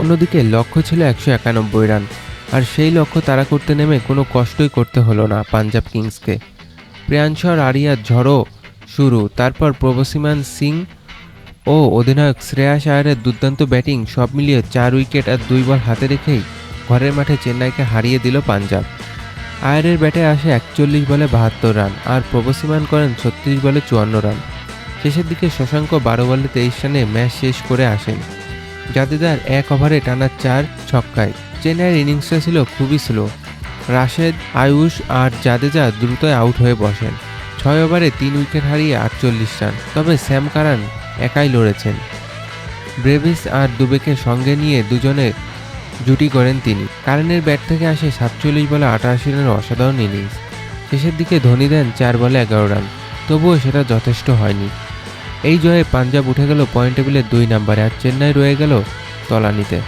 অন্যদিকে লক্ষ্য ছিল 191 রান, আর সেই লক্ষ্য তাড়া করতে নেমে কোনো কষ্টই করতে হলো না পাঞ্জাব কিংসকে। প্রিয়াংশু আরিয়ার ঝড়ো শুরু, তারপর প্রভসিমান সিং ও অধিনায়ক শ্রেয়াস আয়ারের দুর্দান্ত ব্যাটিং সব মিলিয়ে 4 উইকেট আর 2 বল হাতে রেখেই ঘরের মাঠে চেন্নাইকে হারিয়ে দিল পাঞ্জাব। আয়ারের ব্যাটে আসে 41 বলে 72 রান, আর প্রভসিমান করেন 36 বলে 54 রান। শেষের দিকে শশাঙ্ক 12 বলে 23 রানে ম্যাচ শেষ করে আসেন। জাদেজার 1 ওভারে টানা 4 ছক্কায়। চেন্নাইয়ের ইনিংসটা ছিল খুবই স্লো। রাশেদ, আয়ুষ আর জাদেজা দ্রুতই আউট হয়ে বসেন। 6 ওভারে 3 উইকেট হারিয়ে 48 রান। তবে স্যাম কারান একাই লড়েছেন। ব্রেভিস আর দুবেকে সঙ্গে নিয়ে দুজনে জুটি করেন তিনি। কারানের ব্যাট থেকে আসে 47 বলে 88 রানের অসাধারণ ইনিংস। শেষের দিকে ধোনি দেন 4 বলে 11 রান, তবুও সেটা যথেষ্ট হয়নি। এই জয়ে পাঞ্জাব উঠে গেল পয়েন্ট টেবিলের 2 নম্বরে, আর চেন্নাই রয়ে গেল তলানিতে।